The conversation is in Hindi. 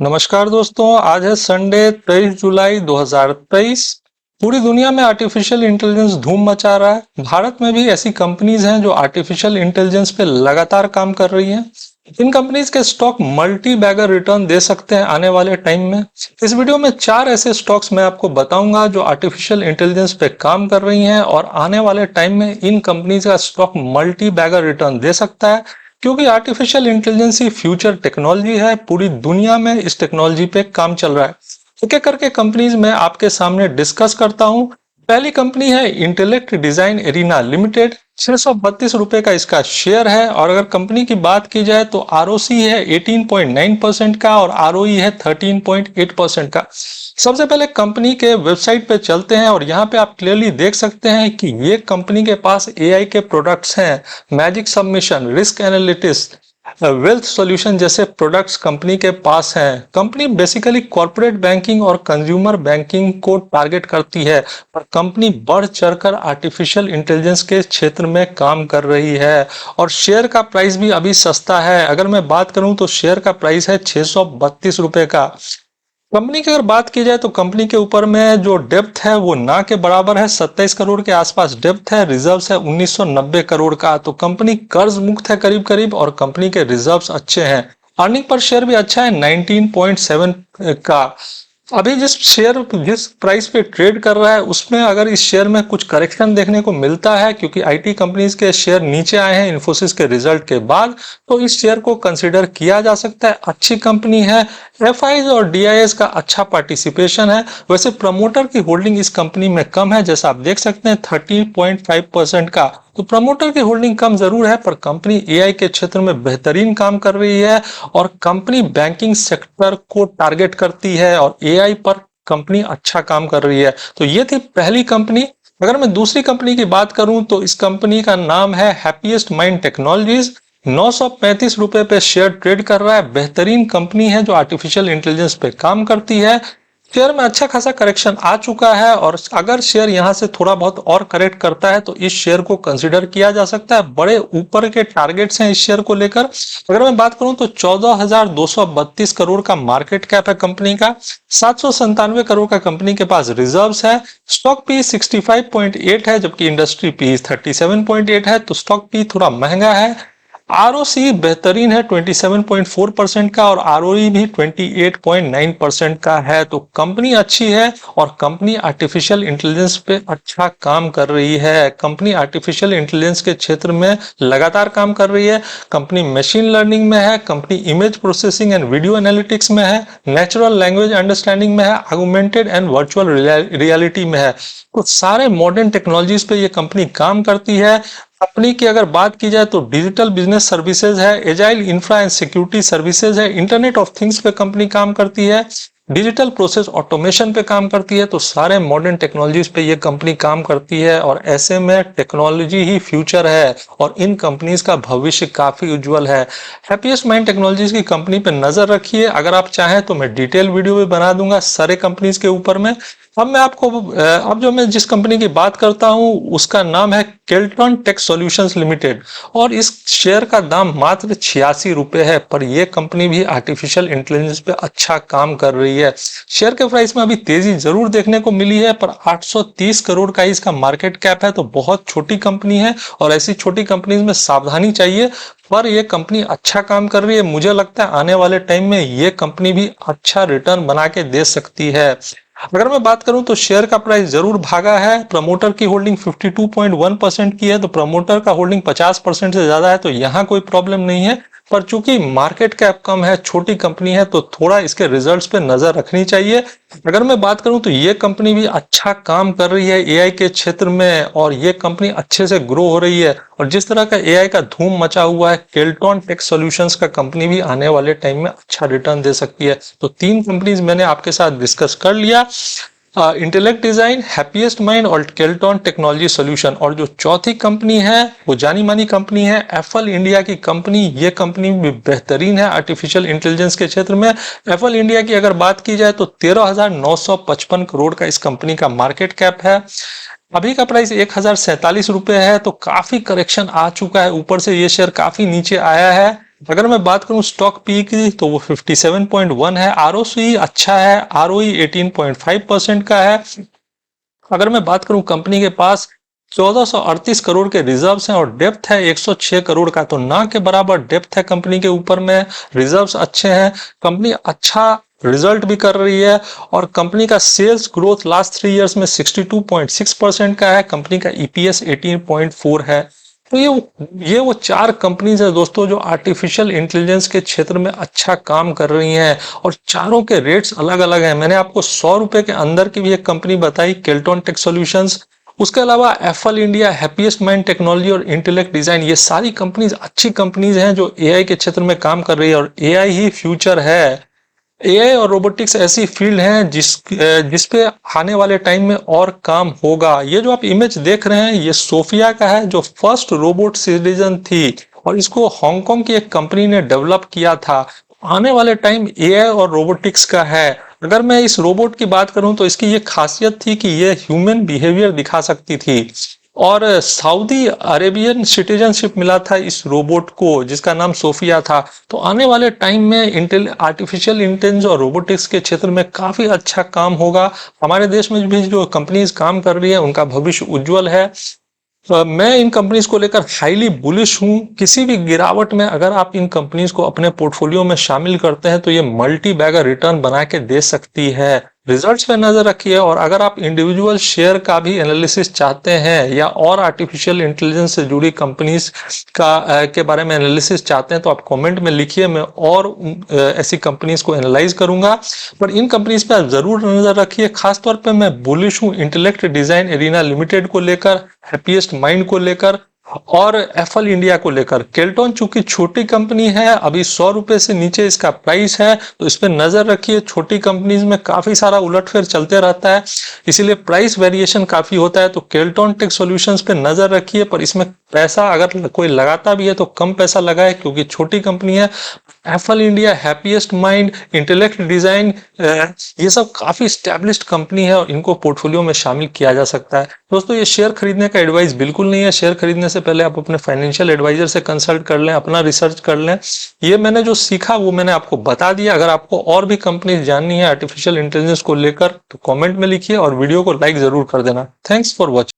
नमस्कार दोस्तों, आज है संडे 23 जुलाई 2023। पूरी दुनिया में आर्टिफिशियल इंटेलिजेंस धूम मचा रहा है। भारत में भी ऐसी कंपनीज हैं जो आर्टिफिशियल इंटेलिजेंस पे लगातार काम कर रही हैं। इन कंपनीज के स्टॉक मल्टी बैगर रिटर्न दे सकते हैं आने वाले टाइम में। इस वीडियो में 4 ऐसे स्टॉक्स मैं आपको बताऊंगा जो आर्टिफिशियल इंटेलिजेंस पे काम कर रही हैं और आने वाले टाइम में इन कंपनीज का स्टॉक मल्टी बैगर रिटर्न दे सकता है, क्योंकि आर्टिफिशियल इंटेलिजेंस ही फ्यूचर टेक्नोलॉजी है। पूरी दुनिया में इस टेक्नोलॉजी पे काम चल रहा है। एक एक करके कंपनीज मैं आपके सामने डिस्कस करता हूं। पहली कंपनी है इंटेलेक्ट डिजाइन एरिना लिमिटेड। 632 रुपए का इसका शेयर है और अगर कंपनी की बात की जाए तो आरओसी है 18.9% का और आरओई है 13.8% का। सबसे पहले कंपनी के वेबसाइट पे चलते हैं और यहाँ पे आप क्लियरली देख सकते हैं कि ये कंपनी के पास एआई के प्रोडक्ट्स हैं। Magic submission, risk analytics, wealth solution जैसे प्रोडक्ट्स कंपनी के पास हैं। कंपनी बेसिकली कॉर्पोरेट बैंकिंग और कंज्यूमर बैंकिंग को टारगेट करती है, पर कंपनी बढ़ चढ़कर आर्टिफिशियल इंटेलिजेंस के क्षेत्र में काम कर रही है और शेयर का प्राइस भी अभी सस्ता है। अगर मैं बात करूं तो शेयर का प्राइस है 632 रुपए का। कंपनी की अगर बात की जाए तो कंपनी के ऊपर में जो डेप्थ है वो ना के बराबर है, 27 करोड़ के आसपास डेप्थ है। रिजर्व्स है 1990 करोड़ का, तो कंपनी कर्ज मुक्त है करीब करीब और कंपनी के रिजर्व्स अच्छे हैं। अर्निंग पर शेयर भी अच्छा है 19.7 का। अभी जिस प्राइस पे ट्रेड कर रहा है उसमें अगर इस शेयर में कुछ करेक्शन देखने को मिलता है, क्योंकि आईटी कंपनीज के शेयर नीचे आए हैं इन्फोसिस के रिजल्ट के बाद, तो इस शेयर को कंसीडर किया जा सकता है। अच्छी कंपनी है। एफआईज और डीआईएस का अच्छा पार्टिसिपेशन है। वैसे प्रमोटर की होल्डिंग इस कंपनी में कम है, जैसा आप देख सकते हैं 30.5% का। तो प्रमोटर की होल्डिंग कम जरूर है, पर कंपनी एआई के क्षेत्र में बेहतरीन काम कर रही है और कंपनी बैंकिंग सेक्टर को टारगेट करती है और एआई पर कंपनी अच्छा काम कर रही है। तो ये थी पहली कंपनी। अगर मैं दूसरी कंपनी की बात करूं तो इस कंपनी का नाम है हैप्पीएस्ट माइंड टेक्नोलॉजीज। 935 रुपए पे शेयर ट्रेड कर रहा है। बेहतरीन कंपनी है जो आर्टिफिशियल इंटेलिजेंस पे काम करती है। शेयर में अच्छा खासा करेक्शन आ चुका है और अगर शेयर यहां से थोड़ा बहुत और करेक्ट करता है तो इस शेयर को कंसीडर किया जा सकता है। बड़े ऊपर के टारगेट्स हैं इस शेयर को लेकर। अगर मैं बात करूं तो 14,232 करोड़ का मार्केट कैप है कंपनी का। 797 करोड़ का कंपनी के पास रिजर्व्स है। स्टॉक पी 65.8 है, जबकि इंडस्ट्री पी 37.8 है, तो स्टॉक पी थोड़ा महंगा है। आरओसी बेहतरीन है 27.4% का और आरओई भी 28.9% का है। तो कंपनी अच्छी है और कंपनी आर्टिफिशियल इंटेलिजेंस पे अच्छा काम कर रही है। कंपनी आर्टिफिशियल इंटेलिजेंस के क्षेत्र में लगातार काम कर रही है। कंपनी मशीन लर्निंग में है, company image processing and video analytics में है, नेचुरल लैंग्वेज अंडरस्टैंडिंग में है, ऑगमेंटेड एंड वर्चुअल रियलिटी में है। तो सारे मॉडर्न टेक्नोलॉजीज पे ये कंपनी काम करती है। कंपनी की अगर बात की जाए तो डिजिटल बिजनेस सर्विसेज है, agile infra and security services है, इंटरनेट ऑफ थिंग्स पे कंपनी काम करती है, डिजिटल प्रोसेस ऑटोमेशन पे काम करती है। तो सारे मॉडर्न टेक्नोलॉजीज पे ये कंपनी काम करती है और ऐसे में टेक्नोलॉजी ही फ्यूचर है और इन कंपनीज का भविष्य काफी उज्जवल है। हैप्पीएस्ट माइंड टेक्नोलॉजीज की कंपनी पे नजर रखिए। अगर आप चाहें तो मैं डिटेल वीडियो भी बना दूंगा सारे कंपनीज के ऊपर में। अब जो मैं जिस कंपनी की बात करता हूं उसका नाम है केल्ट्रॉन टेक सॉल्यूशंस लिमिटेड और इस शेयर का दाम मात्र 86 रुपए है, पर यह कंपनी भी आर्टिफिशियल इंटेलिजेंस पे अच्छा काम कर रही है। शेयर के प्राइस में अभी तेजी जरूर देखने को मिली है, पर 830 करोड़ का इसका मार्केट कैप है, तो बहुत छोटी कंपनी है और ऐसी छोटी कंपनीज में सावधानी चाहिए। पर यह कंपनी अच्छा काम कर रही है। मुझे लगता है आने वाले टाइम में यह कंपनी भी अच्छा रिटर्न बना के दे सकती है। अगर मैं बात करूं तो शेयर का प्राइस जरूर भागा है। प्रमोटर की होल्डिंग 52.1% की है, तो प्रमोटर का होल्डिंग 50% से ज्यादा है, तो यहां कोई प्रॉब्लम नहीं है। पर चूंकि मार्केट कैप कम है, छोटी कंपनी है, तो थोड़ा इसके रिजल्ट्स पे नजर रखनी चाहिए। अगर मैं बात करूं तो ये कंपनी भी अच्छा काम कर रही है एआई के क्षेत्र में और ये कंपनी अच्छे से ग्रो हो रही है और जिस तरह का एआई का धूम मचा हुआ है, केल्ट्रॉन टेक सॉल्यूशंस का कंपनी भी आने वाले टाइम में अच्छा रिटर्न दे सकती है। तो 3 कंपनीज मैंने आपके साथ डिस्कस कर लिया, इंटेलेक्ट डिजाइन, हैप्पीएस्ट माइंड और केल्ट्रॉन टेक्नोलॉजी सॉल्यूशन। और जो चौथी कंपनी है वो जानी मानी कंपनी है एफएल इंडिया की कंपनी। ये कंपनी भी बेहतरीन है आर्टिफिशियल इंटेलिजेंस के क्षेत्र में। एफएल इंडिया की अगर बात की जाए तो 13,955 करोड़ का इस कंपनी का मार्केट कैप है। अभी का प्राइस 1,047 रुपए है, तो काफी करेक्शन आ चुका है। ऊपर से ये शेयर काफी नीचे आया है। अगर मैं बात करूं स्टॉक पी की तो वो 57.1 है। आरओसी अच्छा है, आरओई 18.5% का है। अगर मैं बात करूं कंपनी के पास 1438 करोड़ के रिजर्व्स हैं और डेप्थ है 106 करोड़ का, तो ना के बराबर डेप्थ है कंपनी के ऊपर में। रिजर्व्स अच्छे हैं, कंपनी अच्छा रिजल्ट भी कर रही है और कंपनी का सेल्स ग्रोथ लास्ट 3 इयर्स में 62.6% का है। कंपनी का ईपीएस 18.4 है। तो ये वो चार कंपनीज है दोस्तों जो आर्टिफिशियल इंटेलिजेंस के क्षेत्र में अच्छा काम कर रही हैं और चारों के रेट्स अलग अलग हैं। मैंने आपको 100 रुपए के अंदर की भी एक कंपनी बताई, केल्टॉन टेक सॉल्यूशंस। उसके अलावा FL India, Happiest Mind Technology और इंटेलेक्ट डिजाइन, ये सारी कंपनीज अच्छी कंपनीज हैं जो एआई के क्षेत्र में काम कर रही है और एआई ही फ्यूचर है। एआई और रोबोटिक्स ऐसी फील्ड है जिस पे आने वाले टाइम में और काम होगा। ये जो आप इमेज देख रहे हैं ये सोफिया का है जो फर्स्ट रोबोट सिटीजन थी और इसको हांगकांग की एक कंपनी ने डेवलप किया था। आने वाले टाइम एआई और रोबोटिक्स का है। अगर मैं इस रोबोट की बात करूं तो इसकी ये खासियत थी कि ये ह्यूमन बिहेवियर दिखा सकती थी और सऊदी अरेबियन सिटीजनशिप मिला था इस रोबोट को जिसका नाम सोफिया था। तो आने वाले टाइम में आर्टिफिशियल इंटेलिजेंस और रोबोटिक्स के क्षेत्र में काफी अच्छा काम होगा। हमारे देश में भी जो कंपनीज काम कर रही है उनका भविष्य उज्जवल है। मैं इन कंपनीज को लेकर हाईली बुलिश हूं। किसी भी गिरावट में अगर आप इन कंपनीज को अपने पोर्टफोलियो में शामिल करते हैं तो ये मल्टी बैगर रिटर्न बना के दे सकती है। रिजल्ट्स पे नजर रखिए और अगर आप इंडिविजुअल शेयर का भी एनालिसिस चाहते हैं या और आर्टिफिशियल इंटेलिजेंस से जुड़ी कंपनीज के बारे में एनालिसिस चाहते हैं तो आप कमेंट में लिखिए, मैं और ऐसी कंपनीज को एनालाइज करूंगा। पर इन कंपनीज पे आप जरूर नजर रखिए। खासतौर पे मैं बुलिश हूँ इंटेलेक्ट डिजाइन एरिना लिमिटेड को लेकर, हैप्पीएस्ट माइंड को लेकर और एफएल इंडिया को लेकर। केल्टॉन चूंकि छोटी कंपनी है, अभी 100 रुपए से नीचे इसका प्राइस है, तो इस पे नजर रखिए। छोटी कंपनीज में काफी सारा उलटफेर चलते रहता है, इसीलिए प्राइस वेरिएशन काफी होता है। तो केल्टॉन टेक सॉल्यूशंस पे नजर रखिए, पर इसमें पैसा अगर कोई लगाता भी है तो कम पैसा लगाए क्योंकि छोटी कंपनी है। FL India, Happiest mind, intellect Design, ये सब काफी स्टैब्लिश्ड कंपनी है और इनको पोर्टफोलियो में शामिल किया जा सकता है। दोस्तों ये शेयर खरीदने का एडवाइस बिल्कुल नहीं है। शेयर खरीदने से पहले आप अपने फाइनेंशियल एडवाइजर से कंसल्ट कर लें, अपना रिसर्च कर लें। ये मैंने जो सीखा वो मैंने आपको बता दिया। अगर आपको और भी कंपनी जाननी है आर्टिफिशियल इंटेलिजेंस को लेकर तो कमेंट में लिखिए और वीडियो को लाइक जरूर कर देना। Thanks for watching.